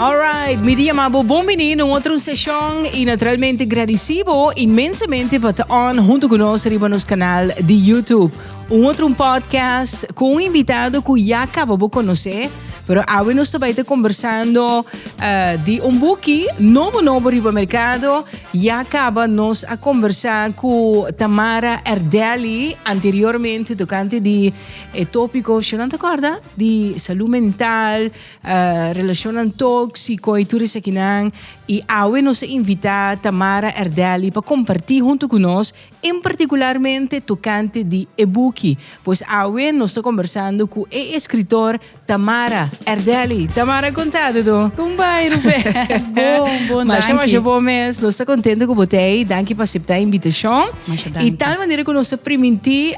Alright, mi chiamo Bombini in un'altra sessione e naturalmente agradecido immensamente per estar on junto con noi arriba nos canal di YouTube. Un altro podcast con un invitato che già acabamos de conocer, pero hoy nos estamos conversando de un buque novo arriba al mercado. Ya acabamos a conversar con Tamara Erdely anteriormente tocante di tópico, se non ti ricorda, di salud mental, relazione toxico e tutto isso que e hoy nos invita Tamara Erdely para compartir junto con nos, en particularmente tocante di e-book. Pues hoy nos está conversando con el escritor Tamara Erdely. Tamara, contate tu. Como vai, Rubén? Bom, Mas bom mês. Nós estamos contentes com você. Danke por aceitar a invitação. E tal maneira que nós permitir,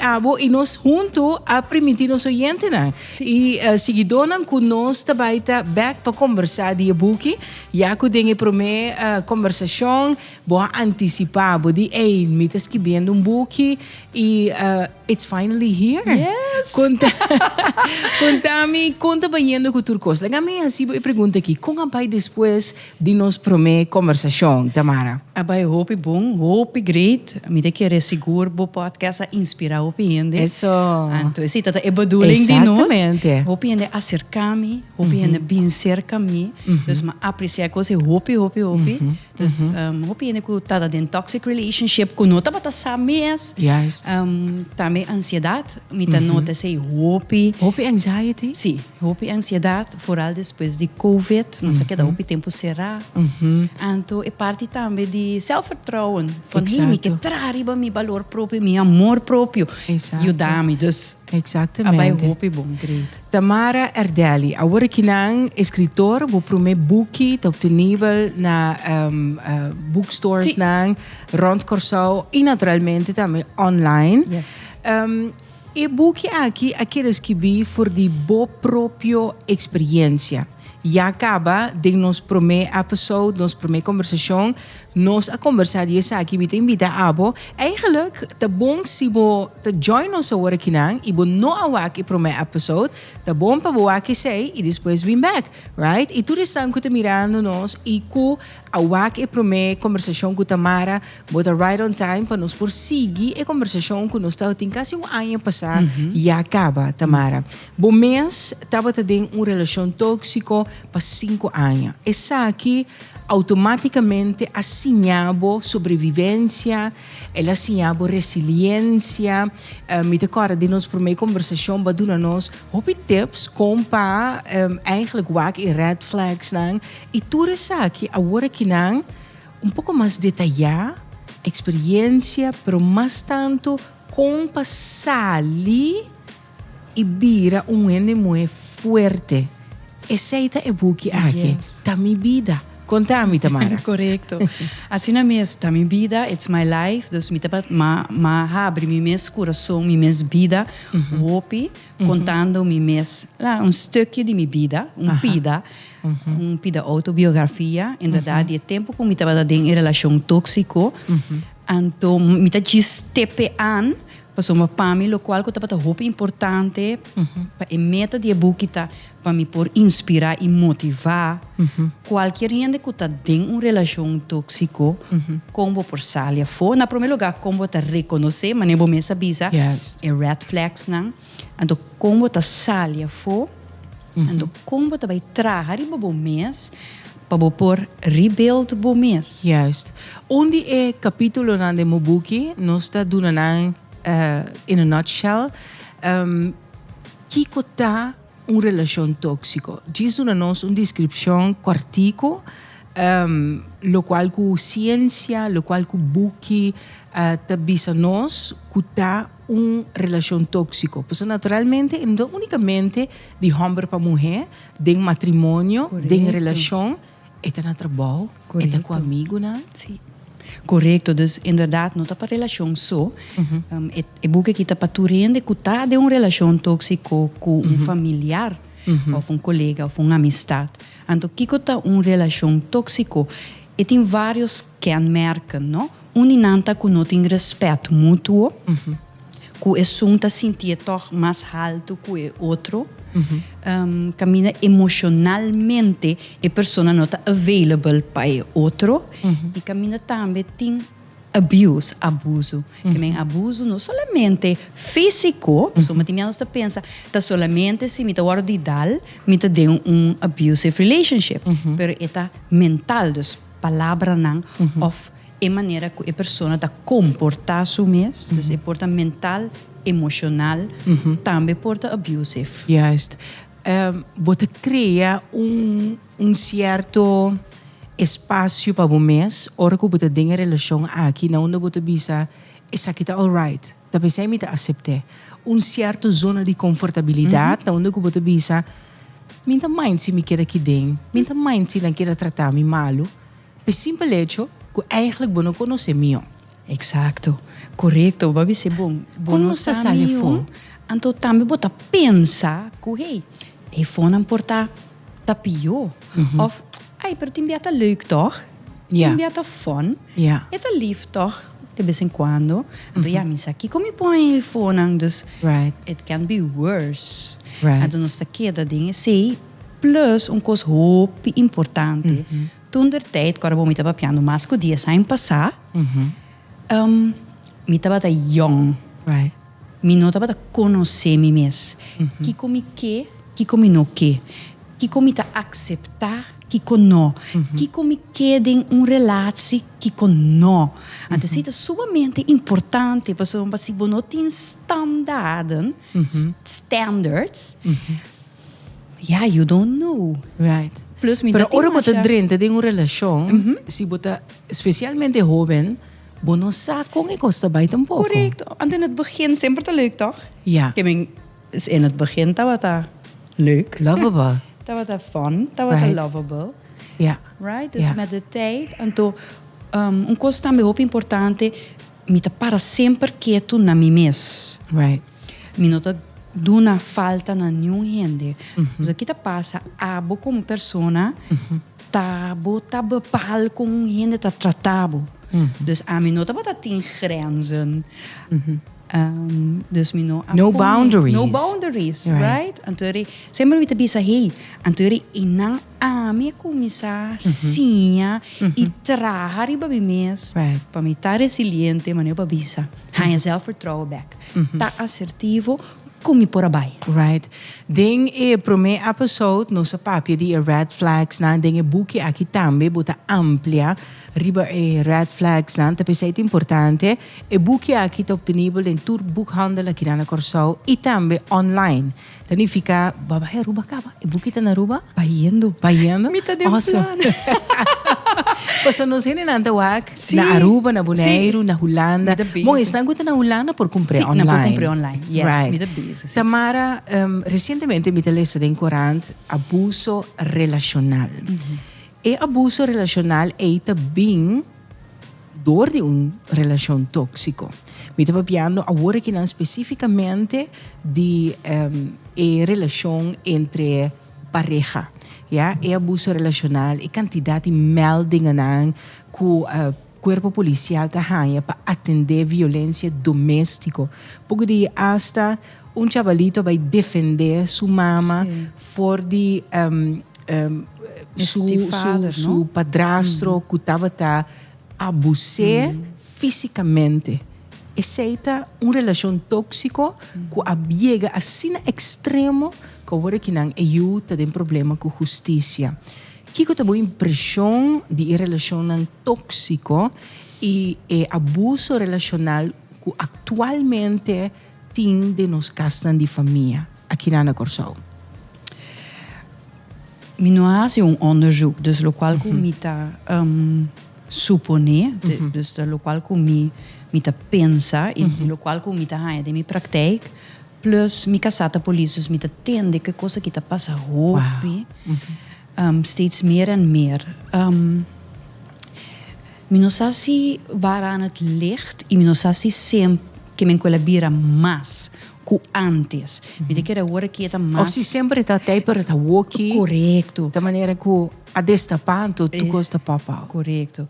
abo e nós junto a permitir nos oyentes, né? E seguidores que nós também tá back para conversar de e-book. Já que tem para mim conversação, vou antecipar, vou dizer, hey, me está escrevendo book e it's finally here. Yes. Conta banhando com tudo coisa. Dá-me assim a pergunta aqui, como vai depois de nos prometer conversação, Tamara? Abai hope bom, hope great. Me te querer seguro bo podcast a inspirar o gente. Isso. Então, esse tá é bedoeling de nós. Exatamente. Hope ende acercar-me, hope ende bem cerca-me. Dus ma apreciar coisa hope. Dus hope ende ku tá den toxic relationship ku nota bata sames. Yes. Também ansiedade, me tá nota sei hope. Hope anxiety? Sim, hope ansiedade, vooral depois de COVID, não sei que da hope tempo será. Então, é parte também de zelfvertrouwen. Van me que trariba mi valor próprio, mi amor próprio. Ajudar-me, dus. Exatamente. Abai hope bom, great. Tamara Erdely, agora que não escritor, vou prometer book, está disponível na bookstores não, rond Corsau e naturalmente também online. Yes. E book aqui, aqueles que vi for de boa própria experiência. Já acaba de nos prometer episode, nos prometer conversação, nos a conversar e essa aqui me tem invita abo. Eigenlijk, tá bom se bo tá join nos a hora aqui não e bo no awak e prometer episode, tá bom para bo aqui sei e depois vem back, right? E tudo isso que tá mirando nos e ku awak e prometer conversação com Tamara, bota right on time para nos por seguir e conversação com nós tá tem quase ano passar e acaba, Tamara. Bom mês tava tendo uma relação tóxica para 5 anos. Essa aqui automaticamente assinava sobrevivência, ela assinava resiliência. Me decora de nos primeira conversação, baduna nós, hope tips como para eigenlijk wak e red flags não. E tudo isso aqui agora que não pouco mais detalhar experiência, pero mais tanto como passar ali e vira ene muito forte. Aceita e book aqui. Tá minha vida. Conta-me, Tamara. Correcto. Assim na minha está minha vida, it's my life. Dus me tapat abre mi mes coração, mi mes vida, hope, contando mi mes, stukje de minha vida, pida autobiografia. Inderdaad, die tempo com me tapat em relação tóxico. Então, me tapat steppe aan. Passou uma PAMI, o qual está para hope importante, para a meta de book para me por inspirar e motivar. Qualquer gente que está em uma relação tóxica, como por sair fora, na primeiro lugar, como está reconhecer, mas nem vou me saber, é red flags, não? Então, como está sair fora, então, como está vai trazer para o mês, para por rebuild o mês. Juist. Onde é capítulo na de meu book, nós está dando in a nutshell, que está uma relação tóxica. Diz nós uma descrição cortico, lo qual com ciência, lo qual com book, tabisa nós que está uma relação tóxica. Porque naturalmente, não unicamente de homem para mulher, de matrimônio, de relação, é no trabalho, é com amigo, não? Sim. Correcto, dus inderdaad, não tá para relação só. É boek que tá para tu rende que tá de uma relação tóxica com um familiar, ou um colega, ou uma amistade. Então, que tá uma relação tóxica, e tem vários kenmerken, não? Inanta que não tem respeito mútuo, que é um tá sentir toch mais alto que o outro, Cammina emocionalmente e persona não está available para o outro. E cammina também tem abuso. Que é abuso não somente físico, pessoa que pensa, tá somente se me tá hora de dar, me tá de abusive relationship, pero é mental, dus palavra não, of é maneira que a pessoa tá comportar-se mesmo, dus é porta mental, emocional, também porta abusive. Juist. Você cria certo espaço para o mês, ora que você tem relação aqui, na onde você bisa, essa aqui está alright. Tapi saya me aceitar. Certa zona de confortabilidade, na onde você bisa, minta mãe se me quer aqui dentro, minta mãe se não quer tratar me malo, por simples hecho, que eigenlijk você não conhece meu. Exacto. Correcto. Babi se bom. Como você sabe fone? Então também você pensa que, hey, e fone porta tapio. Of, ai, pero tem biata leuk toch? Ja. Tem biata fun. Ja. É lief toch? De vez em quando. Então, ja, minha aqui, como põe fone, dus Right. it can be worse. Right. Então, nós aqui dingen, sei, plus coisa hoop importante. Toen der tijd, quando eu estava piano, mas que o dia sem passar, me estava young. Right. Me não estava conhecer me mesmo. Que comi não que comi ta aceitar que não, que comi quede relatie que não. Então isso é sumamente importante para você não tem standards. Yeah, you don't know. Right. Plus me Pero ora você drenta de uma relação, se você especialmente jovem, você não sabe como é que está bem tampouco. Correcto. En in het begin sempre te leuk, toch? Ja. In het begin dat was leuk. Lovable. Dat was fun. Dat was Right. lovable. Ja. Right? Dus Ja. met de tijd. En toen, coisa também muito importante, me tá para sempre quieto na mim mesmo. Right. Me não tá dando falta na nenhum gente. Dus aqui tá passa, abo como persona, tá bepal com gente tá tratado. Dus a mim não tá para ter grenzen. Dus me não No boundaries. No boundaries, Right. right? Antori, sempre me bisa hey, antori inang ame kumisa sinha e tragar iba bimes. Right. Para me estar resiliente, mas eu para bisa. Há zelfvertrouwen back. Tá assertivo, come por abai. Right. Ding e prome episode no sa papia di red flags na ding e buki aqui também bota amplia riba e red flags na tapi é importante e buki aqui tá obtenível em tur boekhandel aqui na Corsau e também online. Tani fica baba he ruba kaba e buki tá na ruba? Paiendo. Paiendo? Mita de awesome. plan. Posso não ser nanta wak Sim. na Aruba, na Bonaire, Sim. na Holanda. Mita bem, Bom, sim. estão na Holanda por comprar Sim, online. não por comprar online. Yes, Right. mita bem, sim. Tamara, recentemente me leste em Corante abuso relacional. E abuso relacional é também door de relação tóxico. Me estava piando agora que não especificamente de relação entre pareja. Ja, é abuso relacional, e quantidade de meldingen que o corpo policial está para atender violência doméstica. Porque hasta chavalito vai defender sua mama for de su padrastro que estava abusar fisicamente. Aceita relação tóxica que abiega assim extremo que agora que não ajuda tem problema com justiça. Que tem uma impressão de relação tóxico e abuso relacional que atualmente tem de nos casas de família aqui na Corsau. Me não há onderzoek, dus lo qual que me tá supone, dus lo qual que me tá pensa e lo qual que me tá de minha prática, plus me casata polícia, me tá tende que coisa que tá passa hopi, steeds meer en meer. Me não sei se waar aan het ligt, e me não sei se sempre que me colabora mais com antes. Me de que agora que é mais... Of se sempre está até para estar walkie. Correto. Da maneira que a destapanto tu gosta papau. Correto.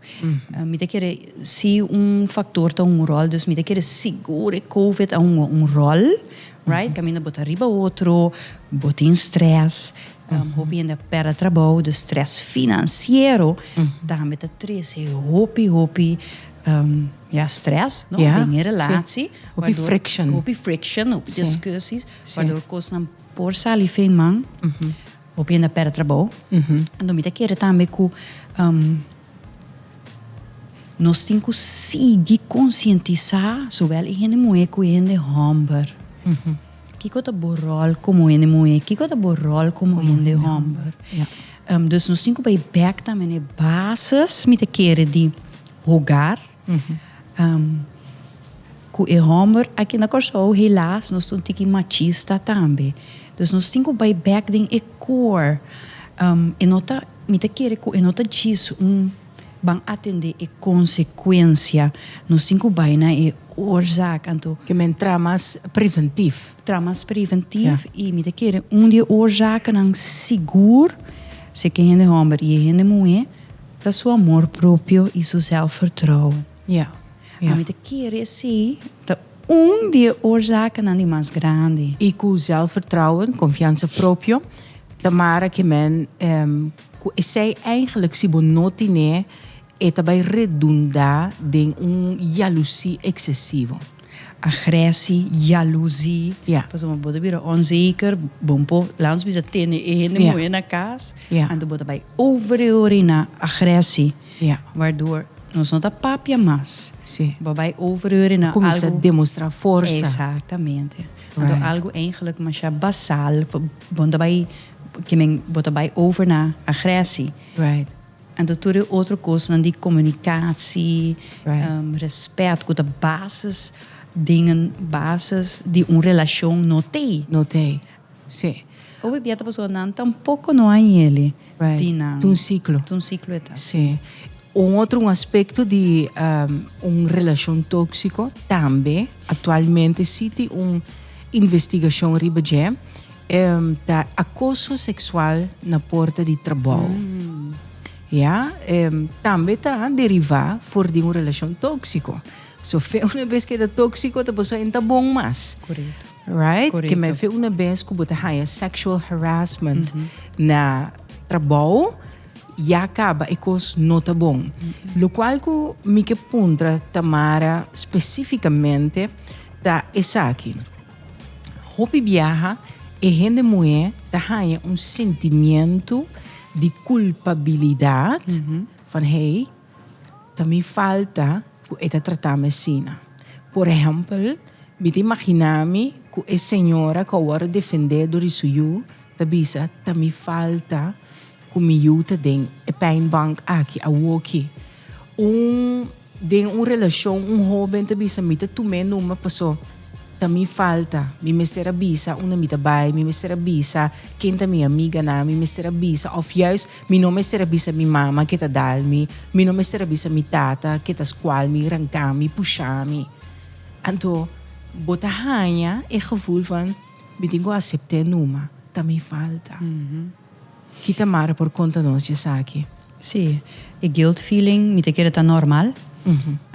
Me de que se factor tá rol, dus me de que segura COVID a rol, right? Caminha bota arriba outro, bota em stress, hopi ainda para trabalho, do stress financeiro, também tá três, hopi, stress, não? Tem relatie, hopi friction, discussies, waardoor kost nam por sali feimang, hopi ainda para trabalho, então me de que também que nós temos que seguir conscientizar zowel em moe como em hamber. Que coisa borrol como em moe, que coisa borrol como em hamber. Dus nós temos que back também bases, me querer de rogar. Com o hamber aqui na Corsol, helaas, nós temos que machista também. Dus nós temos que back de core. E nota, me querer com e nota disso bang atender a consequência no cinco baina e oorzaak anto que men traumas preventief e me te kere dia oorzaken ang seguro se que hende homem e hende mulher da seu amor próprio e seu selfvertrouwen. Me te kere se da dia oorzaken ang die mais grande e com zelfvertrouwen, confiança próprio, tamara que men sei eigenlijk si bonotine e também redundar em jaloezie excessivo. Agressie, jaloezie. Pas we worden weer onzeker. Bompo, laat ons tenen in de mooie na kaas. En dan worden wij overhoren naar agressie. Waardoor nós não tá papia mais. Waarbij overhoren naar começa a demonstrar força. Exatamente. Então algo eigenlijk mas já basal, daarbij que men bota bij over naar agressie. Right. En dat doe je outra coisa na die communicatie, respeito, com de basis die relatie notei. Sim. Ou bem a pessoa não tampouco não há ele. Right. Um ciclo. Sim. Outro aspecto de relação tóxico também atualmente existe investigação ribadé da acoso sexual na porta de trabalho. Também está derivar por de uma relação tóxico. So, uma vez que é tóxico, a pessoa não está bom mais. Correto. Right? Que me fez uma vez que você tem sexual harassment na trabalho, e acaba e coisa não está bom. Lo qual que me que punta Tamara especificamente da aqui. Hopi viaja e gente mulher tem sentimento de culpabilidade van hey, também falta que tratar medicina. Por exemplo, me imaginar-me que a senhora que agora defender do risco também falta que me ajuda em a pijnbank aqui, a walkie. Uma relação, jovem também me tomando uma pessoa também falta, me mestra bisa, uma mita bai, me mestra bisa, quem tá minha amiga na, me mestra bisa, of juist, me não mestra bisa mi mama, que tá dal-me, me não mestra bisa mi tata, que tá squal-me, rancam-me, puxar-me. Então, bota hanha é gevoel van, me tenho que aceitar numa, também falta. Que tamara por conta nós, já sabe. Sim, e guilt feeling, me te quer tá normal.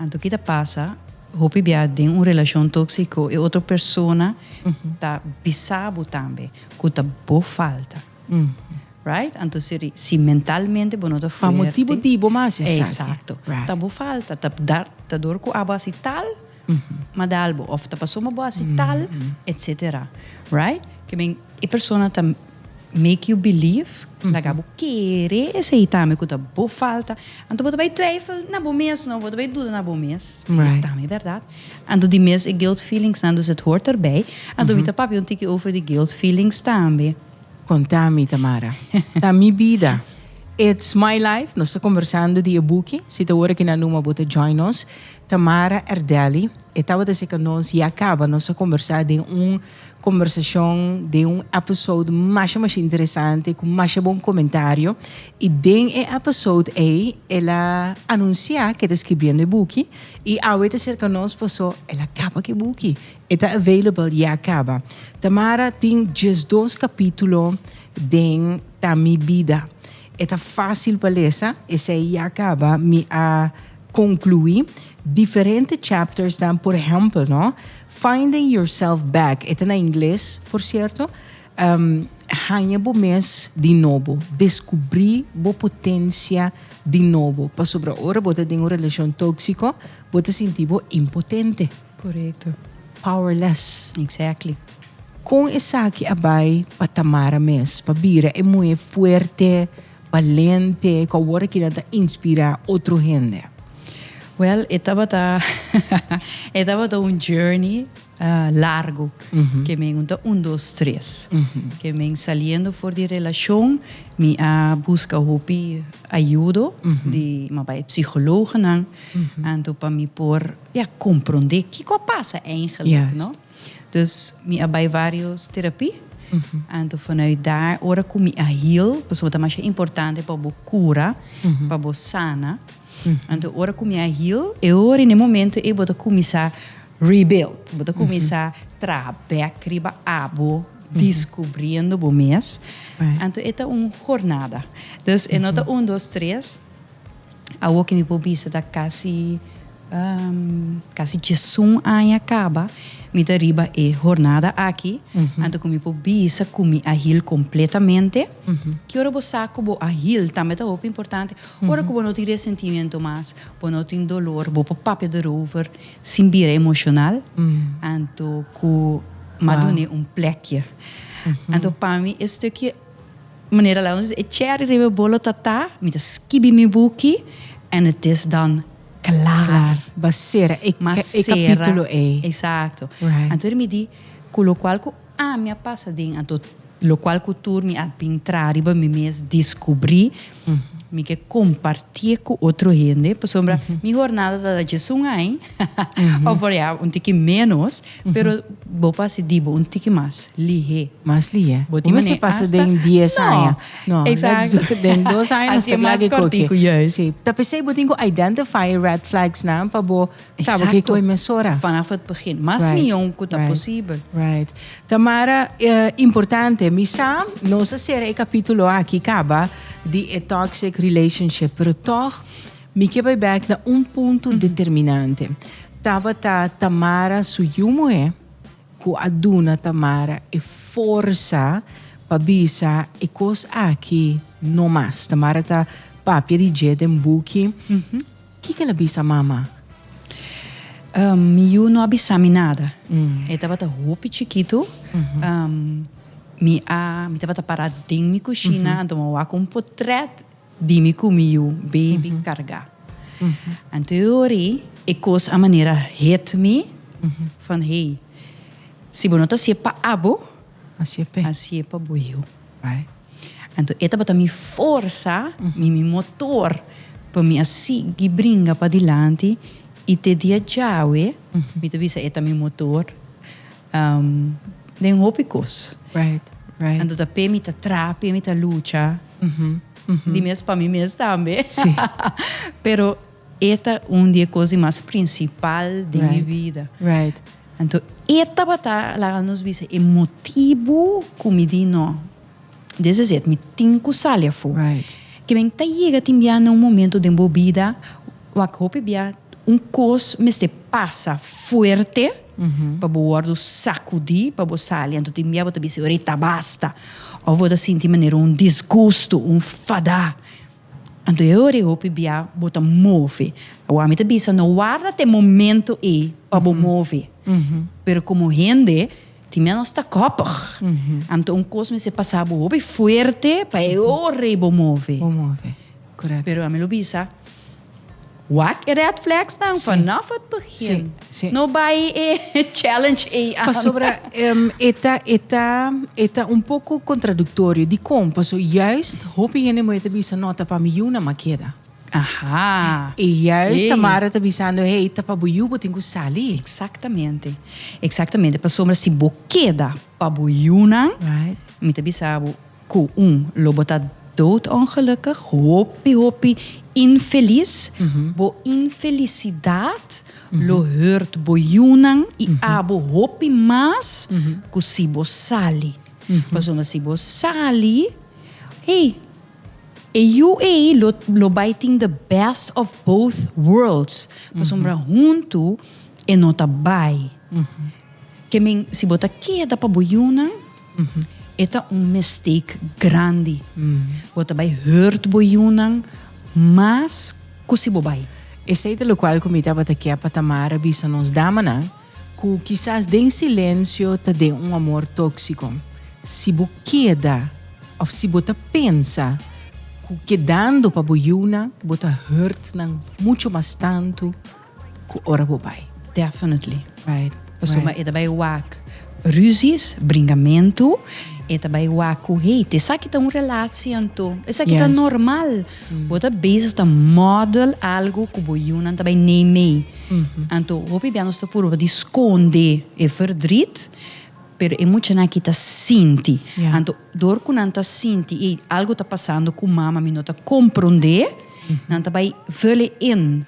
Então, que tá passa? Hopi bia tem uma relação tóxica e outra pessoa tá bisabo também, que tá boa falta. Right? Então, se mentalmente não tá forte. Para motivo tipo mais, exato. Tá boa falta, tá dor com a base tal, mas dá algo, ou tá passou uma base tal, etc. Right? Que bem, a pessoa tá make you believe, lagabo querer esse aí também que tá boa falta. Então você vai twijfel na bom mês, não você vai dúvida na bom mês. Também é verdade. Então die mês e guilt feelings, então het hoort erbij. Então we papi een tikje over die guilt feelings também. Conta-me, Tamara. Da minha vida. It's My Life. Nós estamos conversando de e-book. Se te hora que na numa bota join us. Tamara Erdeli. E estava a dizer que nós já acaba nossa conversa de conversação, de episódio mais interessante, com mais bom comentário. E dentro do episódio ela anuncia que está escrevendo e-book. E ao dizer que nós passou, ela acaba que e-book. Está available, já acaba. Tamara tem 12 capítulos dentro da minha vida. É fácil para ler, e se acaba me a concluir diferentes chapters dan, por exemplo, no? Finding Yourself Back. É na inglês, por certo. Ganha bo mês de novo. Descobrir bo potência de novo. Para sobre a hora, você tem uma relação tóxica, você sentir bo impotente. Correto. Powerless. Exactly. Com essa aqui abai para Tamara mês, para Bira, é muito forte, valente, que agora que ela inspira outro gente. Well, estava um journey largo, que me unta 1, 2, 3. Que me saliendo for de relação, me busca hopi ajuda de uma psicóloga, então para me por compreender o que passa eigenlijk, não? Dus me bij vários terapie. Então vanuit daar, ora que me heal, porque é mais importante para a cura, para a sana. Então, ora que me heal, e ora no momento eu vou começar a rebuild, vou começar a trabalhar, criar abo, descobrindo o mês. Então, é uma jornada. Dus, em nota 1, 2, 3, a que me pobisa está quase 18 anos acaba. Me deriva jornada aqui, então como eu bisa comi ahil completamente, que ora você como ahil também é muito importante, ora como não tem ressentimento mais, não tem dolor, vou papel de rover, simbira emocional, então com madone pleque, então para mim este que maneira lá é cherry rebe bolo tata, me da skibi mi buki, en het is dan claro. Basera, e capítulo é. Exato. Right. Então ele me diz, com o qual minha passadinha, então o qual que tu me adentrar e me mesmo descobrir, me que compartilhar com outro gente, por sombra, minha jornada da Jesus aí, ou por aí, tique menos, pero vou passar dibo tique mais, lihe. Mais lihe. Como você passa de 10 anos? Não, exato. De 2 anos, assim é mais cortico, yes. Sim. Tapi você pode identify red flags na para bo, exato. Que coi mesora. Vanaf het begin, mas milhão que tá possível. Right. Tamara, importante, misa, nossa série capítulo aqui acaba de a toxic relationship, pero toch, me que vai back na ponto determinante. Tava Tamara suyumo ku aduna Tamara e força para bisa e cos aqui no mais. Tamara tá papia de jede buki. Que ela bisa mama? Eu não abisami nada. Eu estava roupa chiquito. Me estava parado dentro da minha cozinha, então eu com um portrait de meu baby carregar. Então eu orei, e coisa a maneira hit me, van hey, se você não está se para abo, assim é para boio. Então eu estava me força, meu motor, para me seguir brincar para diante, e te dia já me te visa é meu motor, de hópicos. Right. Então tá me tá trapé, me tá luta, de mesmo para mim mesmo também. Sim. Pero esta dia coisa mais principal de minha vida. Right. Então esta bata lá nos visa é motivo como de não. Desse jeito me tenho que salir fora. Right. Que vem tá chega timbia num momento de vida, o acope bia coisa me se passa forte. Para o sacudir, para o sair, então tem minha botar orita basta, ou vou sentir maneira desgosto, fada. Então eu orei bia botar move. O homem te bisa não guarda até momento para mover. Pero como rende, tem menos tá copa. Então coisa me se passava bem forte para eu orei mover. Correto. Pero a me lo bisa Wak red flags dan vanaf het begin. Sim. No bij challenge Mas sobre eta un pouco contradictório de como, so juist hoop je nem moet bisa nota pa miuna makeda. Aha. E juist Tamara tá bisando, hey, tá pa buiu botingo sali. Exatamente. Para sombra si boqueda pa boiunan. Right. Me te bisabo ku lobo tá dood ongelukkig, hopi infeliz, bo infelicidade lo hurt boiunan e abo hopi mas ku si bo sali. Para sombra si bo sali, hey, lo biting the best of both worlds. Para sombra junto e nota bai. Que men si bota queda pa boiunan, eta mistake grande. Bota bai hurt boiunan, mas kusi bobai. Esse é o qual como estava aqui a Tamara bisa nos damana, que quizás de silêncio tá de amor tóxico. Se bo queda, ou se bota pensa, que quedando pa boiuna, bota hurt nang muito mais tanto, que ora bobai. Definitely. Right. Pasoma eta bai wak ruzies, bringamento, eta bai wak hey, te sa kita relatie anto. Esa kita normal. Bota bezig ta model algo que boiuna ta bai neme. Anto hopi bianos ta puro di esconde e verdriet. Pero é muito na kita sinti. Anto dor kun anta sinti e algo tá passando com mama me nota compreender, nanta vai vele in.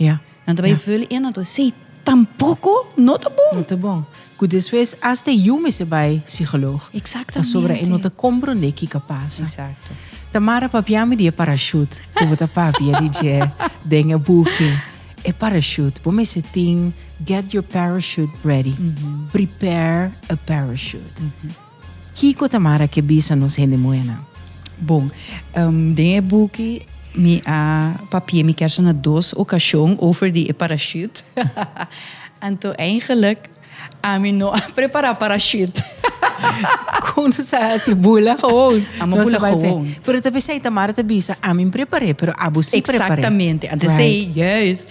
Nanta vai vele in, anto sei tampouco não tá bom. Não tá bom. Que depois até eu me se vai psicólogo. Exatamente. Sobre e nota compreender que passa. Exato. Tamara papiame dia parachute. Que bota papia DJ denga booking. É parachute. Bom me se tem get your parachute ready. Prepare a parachute. Kiko Tamara que bisa nos rende moena. Bom, denga booking me a papier me kerst na 2 ocasiões over die parachute. Então eigenlijk a mim não preparar parachute. Quando sa si bula ou ama bula gewoon. Pero também sei Tamara te bisa a mim preparei, pero abu si preparei. Exatamente. Antes sei yes.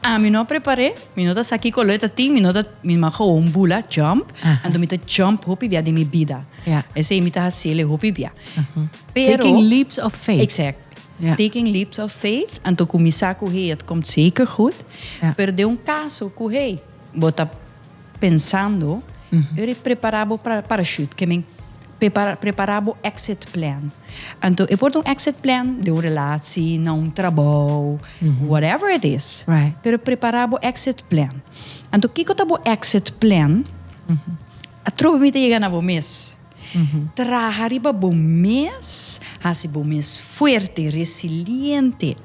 A mim não preparei, me nota aqui coleta ting, me nota me gewoon bula jump, ando me jump hopi via de mi vida. Esse me tá hasele hopi via. Taking leaps of faith. Exact. Taking leaps of faith. Anto começar com het komt zeker goed. Pero de caso com bota pensando, eu preparava para parachute, que men preparava exit plan. Então, eu porto exit plan de relatie, não trabalho, whatever it is. Right. Pero preparava exit plan. Então, o que eu tava exit plan? A tropa me chega na bom mês. Trahariba bom mês, hasi bom mês fuerte, resiliente.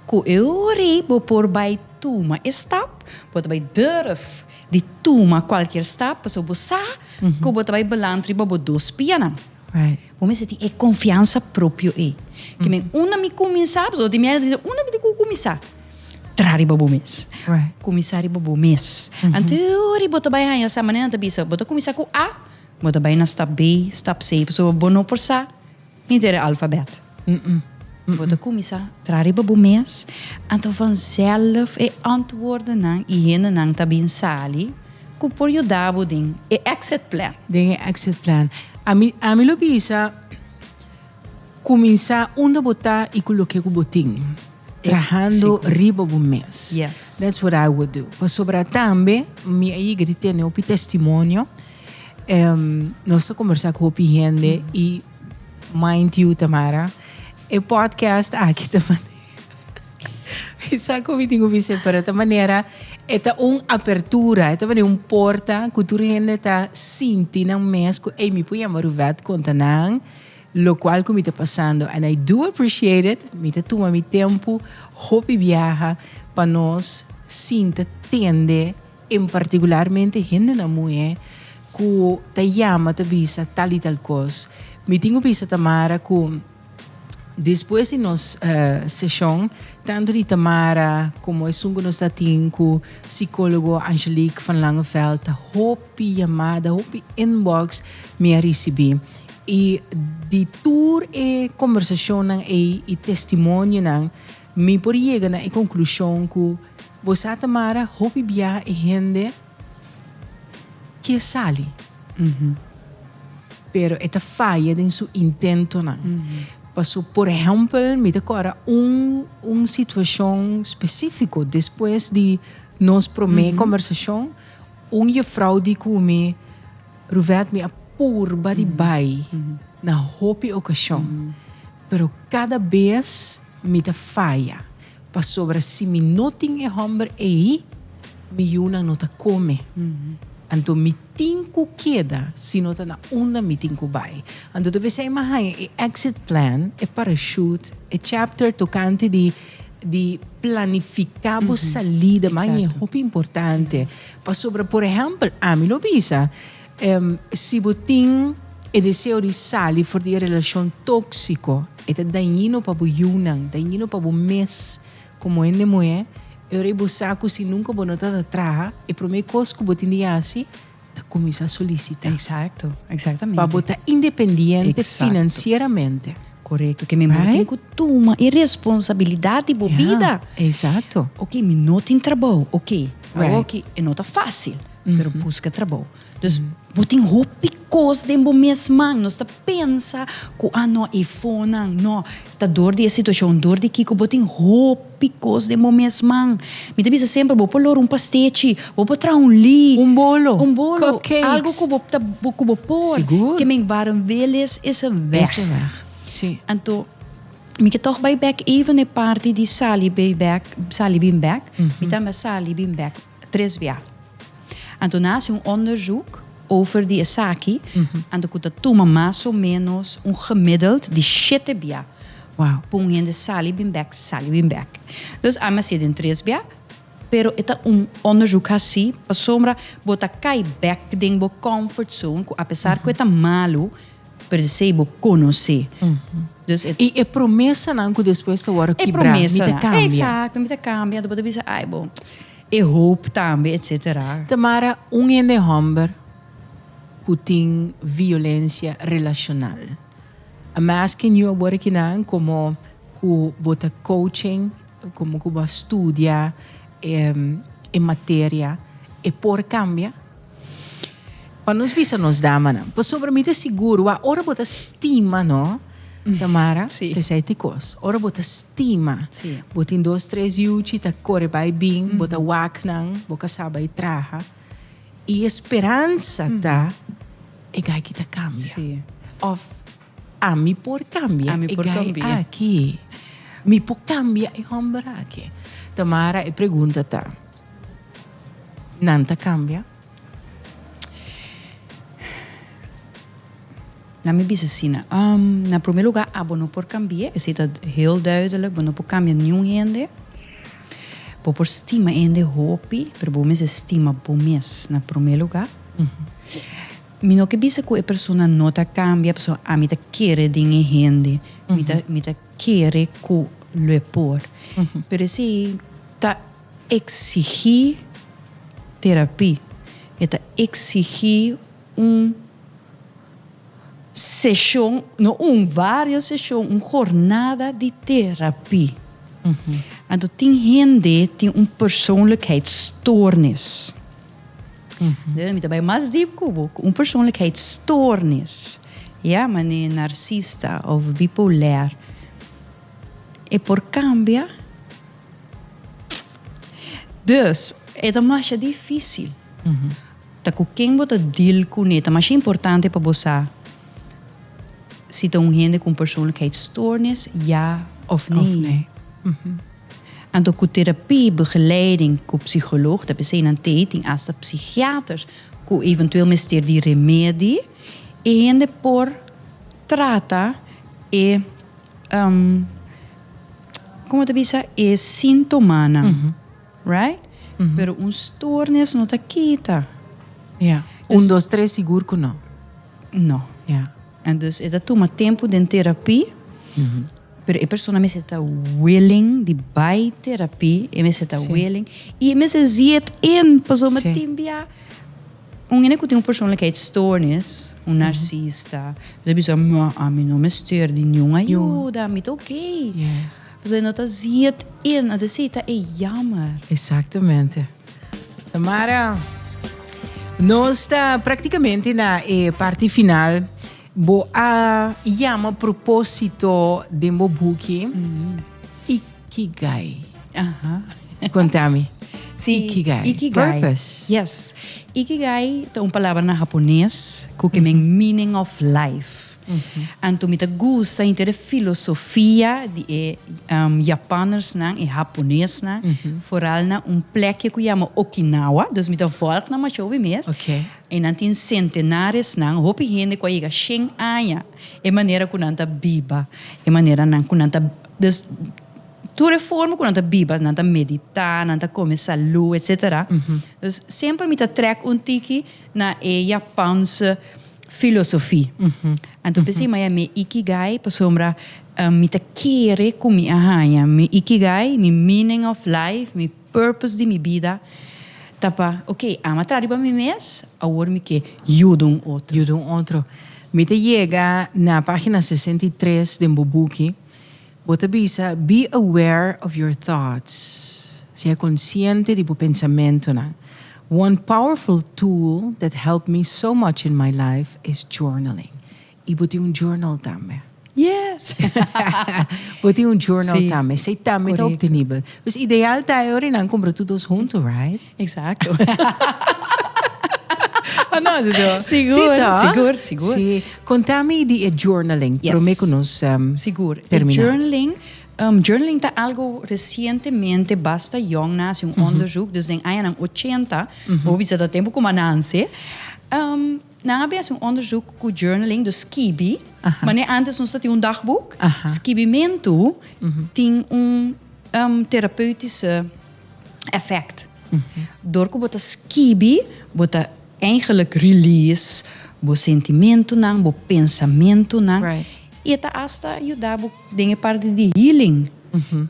Ko eu bo por by tuma stap, bota by durf de tuma qualquer stap, so bosa, ko bota by belantri bo 2 pianan. Right. Bom mês é confiança próprio Que men una mi começar, so de merda, una mi de começar. Trariba bom mês. Right. Começar bom mês. Anteori bota by hanya sa maneira ta bisa, bota começar com A. Bota bij na stap B, stap C. So, bono por sa, niet er alfabet. Bota começar, trariba bom mês. Então, vanzelf antwoorden nang, iene nang tabin sali, ku por je dabo ding, exit plan. Ding exit plan. A mim lo bisa, começar onde botar e colocar o botinho. Trabajando riba bom mês. Yes. That's what I would do. Mas sobre também, me aí gritei no testemunho. Nós conversar com o gente e mind you, Tamara, o podcast aqui também. Isa ko vitingo vise para ta maneira eta apertura, eta porta que tu gente ta sinti nang mes ko mi puya maruvat conta nang lo qual que me está passando and I do appreciate it. Me ta toma mi tempo, hopi viaja para nós sinta tende em particularmente gente na mulher que ta llama ta visa tal e tal coisa. Me tenho visa Tamara que depois de nos sessão, tanto de Tamara como o sungo nos tatinco, psicólogo Angelique van Langeveld, hopi chamada, hopi inbox me recebi. E de tour e conversação e testemunho me por chegar na conclusão que Você Tamara, hopi bia e gente que sali. Pero esta falha em seu intento não. Passou, por exemplo, me decora situação específica depois de nós primeira conversação, juffrouw die me ruvet me a purba de bai na hopi ocasião. Pero cada vez me te falha. Passou sobre se me noting e hombre aí, me yuna nota come. Então, me tinco queda se nota na onda me tinco bai. Então, deve ser mais exit plan, parachute, chapter tocante de planificar a salida, mas é muito importante. Para sobre, por exemplo, a mim lo bisa, se você tem o desejo de sair for de relação tóxica, é dañino para o yunang, dañino para o mês, como é mulher, eu rebusar se nunca vou notar atrás, e para mim, coisa que você tem assim, tá começar a solicitar. Exato, exatamente. Para você estar independente financeiramente. Correto, que me tem que tomar a responsabilidade da vida. Exato. Ok, me não tem trabalho, ok. Ok, não tá fácil, mas busca trabalho. Então, botem roupa coisa de mês man, nós tá pensa que não é fona, não, tá dor de situação, dor de que botem roupa coisa de mês man. Me te bisa sempre vou pôr pastete, vou pôr li, bolo, cupcakes, algo que vou pôr, seguro, que me waren veles is een weg. Sim. Então, me que toch bij back even een party die Sally bin back, me dan met Sally bin back 3 jaar. En toen naast een onderzoek over die Asaki, en dan kon dat mais ou menos gemiddeld die 7 jaar. Wow. Pung in de Sally bin back. Dus ama zit in 3 jaar, pero ita onderzoek assim, pa sombra bota cai back ding bo comfort zone, apesar que ita malo, pero sei bo conhecer. Dus e promessa não que depois da hora quebrar, promessa, me cambia. Exato, me cambia, depois bisa ai bom. E hope também, etc. Tamara, ende homem que tem violência relacional. A mais que eu agora que não, como que bota coaching, como que estudia em matéria, e por cambia. Para nós bisa nos dama não. Para sobre mim te seguro, a hora bota estima, não? Tamara, te sei te cos. Ora bota estima. Bota em 2, 3 yuchi, ta corre vai bem, bota waknang, boca saba e traha. E esperança tá, e gai que ta cambia. Of, a mi por cambia. A mi por cambia. Aqui. Mi por cambia e hombra aqui. Tamara, e pergunta tá. Nanta cambia? Na minha visita, na primeiro lugar, não por cambiar, é heel duidelijk, não por cambiar nenhum gente. Por estima ainda hopi, pero bom mês estima bom mês na primeiro lugar. Me não que bisa que a pessoa não tá cambia, a pessoa a mim tá querer dinhe gente, me tá querer que lhe por. Pero se tá exigir terapia, tá exigir sessão, não várias sessões, jornada de terapia. Então, tem gente tem persoonlijkheidsstoornis. Me daarbij mais diep komen, persoonlijkheidsstoornis. Ja, maar een narcista of bipolair. E por cambia. Dus, é mais difícil. Tá com quem bota deal com ele, mas é importante para você. Se tem gente com persoonlijkheidsstoornis, ja of nee. Então, com terapia, begeleiding, com psicoloog, dat is een dating als de psychiaters, com eventueel mister die remédio, e gente por trata e como te diz, e sintomana, right? Pero stoornis não te quita. Ja. 1, 2, 3 seguro que não. Não. Ja. En dus is dat toma tempo de terapia. Pero a pessoa me está willing de bij terapia, e me está willing e me se ziet in, pas om het timbia ene que tem persoonlijkheidsstoornis, narcisista, dan bisa a mim não me stuur die nenhuma ajuda, me ok. Yes. Você não tá ziet in, a decita é jammer. Exatamente. Tamara, nós está praticamente na parte final. Bo a chama propósito de meu book Ikigai. Contame. Sim, Ikigai. Purpose. Yes. Ikigai é uma palavra na japonês que mean meaning of life. Anto me gusta inte filosofia de Japaners e japonês vooral na plekje que chama Okinawa, dus met de volk na machobi mes. Okay. En dan tin centenares hopi gente que chega 100 anos. E maneira que nanta biba, e maneira nan que nanta dus tu reforma quando biba, nanta meditar, nanta comer saúde, etc. Dus sempre me trek tiki na Japanse filosofia. Então pensei mas me ikigai para sombra me querer com me ahaya, me ikigai, me meaning of life, me purpose de minha vida. Tapa, ok, ama trabalhar para mim mesmo, agora me que ajuda outro. Me chega na página 63 do book. Bota bisa, be aware of your thoughts. Seja consciente de pensamento na. One powerful tool that helped me so much in my life is journaling. E botei journal também. Yes. Botei journal também. Sei também tá obtenível. Mas ideal tá agora não comprar todos juntos, right? Exacto. No, Seguro. Sì. Contami di journaling. Yes. Prometo nos Seguro. terminar. Journaling tá algo recentemente basta young na onderzoek, dus denk aan 80, hoe is dat tempo como nanse. Na habia onderzoek com journaling, dus skibi, maar nee antes ons tinha dagboek. Skibimento tem therapeutische effect. Door que bota skibi, bota eigenlijk release, bo sentimento nang, bo pensamento nang. Right. E tá hasta ajudar bo dingen parte de healing.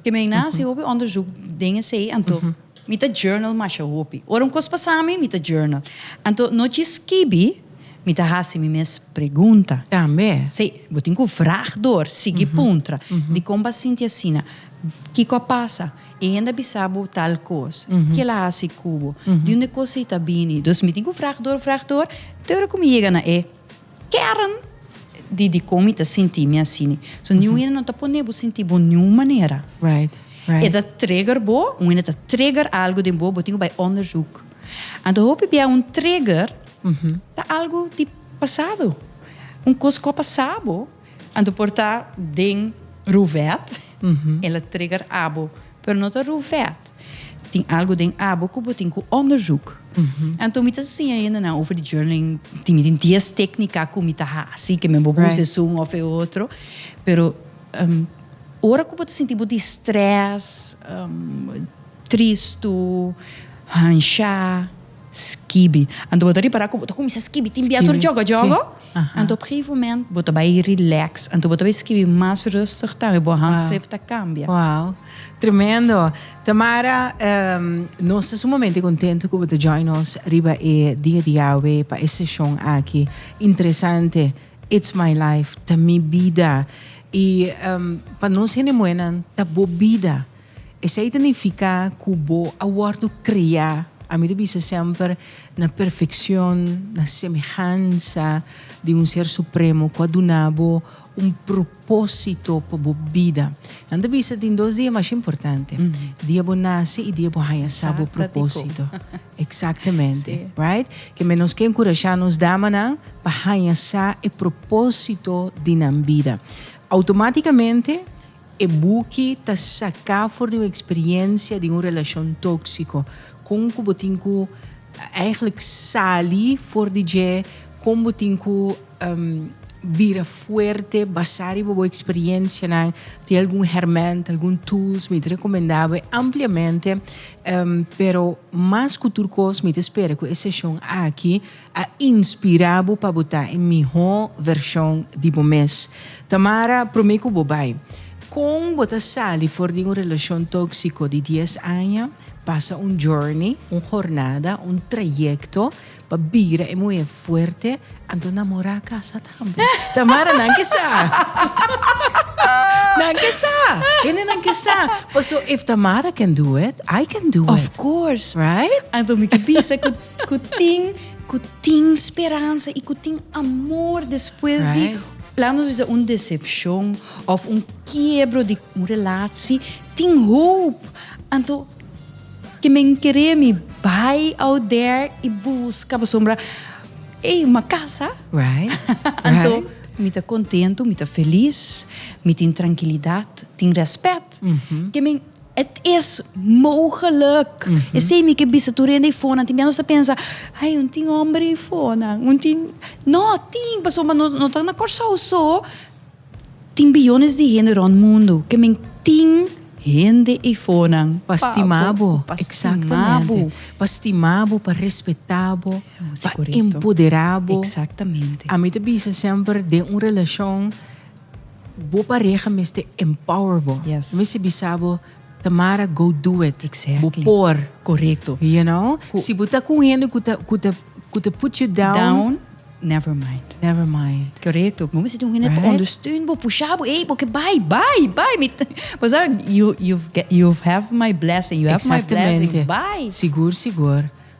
Que me nasi hobi onderzoek dingen sei anto. Mita journal masha hopi. Orum kos pasami mita journal. Anto no skibi mita hasi mi mes pergunta. Também. Sei, botin ku vraag door, sigi puntra. Di komba sinti sina. Kiko passa. E ainda bisabo tal coisa. Que lá hasi kubo. De onde coisa ita bini. Dus mitin ku vraag door. Teura como chega na kern de como está sentindo assim. So ninguém não está podendo sentir de nenhuma maneira. Right. E da trigger bo, um está trigger algo de bo, botinho bij onderzoek. Então hoop je trigger, tá algo de passado, coisa que passado. Então portar ding ruvet, ela trigger abo, pero não tá ruvet. Tem algo de abo que botinho com onderzoek. Então me assim ainda não over de journaling, tem 10 técnicas como tá assim que me bobo se um ou outro, pero ora que botar sentir de stress, triste, hancha, skibi. Então botar para que botar como se skibi, tem biatur joga. Então op een gegeven moment botar bij relax, então botar bij skibi mais rustig, tá, e boa handschrift tá cambia. Wow. Tremendo. Tamara, nós estamos sumamente contentes que você join us riba dia de hoje para essa sessão aqui. Interessante. It's my life, ta minha vida. E para nós é muito ta boa vida. Isso significa que o aguardo criar a mim bisa sempre na perfeição, na semelhança de ser supremo, quando nabo propósito para a vida. Nanda bisa tem 2 dias mais importantes. Dia bom nasce e dia bom raia sabe o propósito. Exatamente. Right? Que menos que encorajar-nos damana para raia sabe o propósito de na vida. Automaticamente, o buque está sacar fora de uma experiência de uma relação tóxica. Com o botinho eigenlijk sali fora de com botinho vira forte, basar boa experiência na tem algum herramienta, algum tools me recomendava ampliamente, pero mais que tudo coisa me espera que essa sessão aqui a inspirado para botar em melhor versão de mês. Tamara prometo que bobai com botar sali fora de uma relação tóxica de 10 anos pasa un journey, un jornada, un trayecto, para vivir es muy fuerte, ando namorar casa también. Tamara, nanke sa. Nanke sa. Kene nanke sa. But so if Tamara can do it, I can do Of it. course. Right? Então, me bisa que tem esperança e que tem amor depois Right. de lá nos visa decepção ou quebro de relatie, tem hope. Então, que me querer me vai out there e busca para sombra uma casa. Right? Então, Right? me tá contento, me tá feliz, me tem tranquilidade, tem respeito. Que het is mogelijk. Je ziet me que bisa tu rende iPhone, anti menos pensa, ai, un ting hombre iPhone, un ting, no, ting, paso, mas no tá na corsa so, tem bilhões de gente no mundo, que me ting gente iPhone. Pastimabo, exatamente. Pastimabo, para respeitabo, para correto. empoderabo. Exatamente. A mim te bisa sempre de uma relação boa pareja, mas te empowerbo. Yes. Mas se bisabo, Tamara, go do it. Exactly. Bopor. Correcto. You know? Se buta com ele, kuta put you down, Never mind. never mind. Correcto. Mas se tu não Right. ondersteunen, puxar, ei, porque bye. Mas you have my blessing, you have my blessing. Bye. Seguro.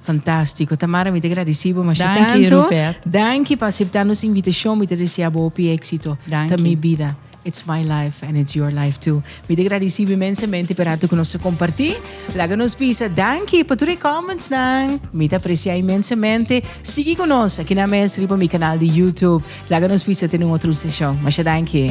Fantástico. Tamara, muito agradecido, mas Dank je, tanto. Rufet. Dank je por aceitar nossa invitação, muito deseado o éxito Dank da je. minha vida. It's my life and it's your life too. Muito agradecido imensamente por ato que nós compartilhar. Laga nos pisa, danke por tudo comments nang. Muito apreciar imensamente. Siga conosco aqui na Mestre para meu canal de YouTube. Laga nos pisa ter uma outra sessão. Mas danke.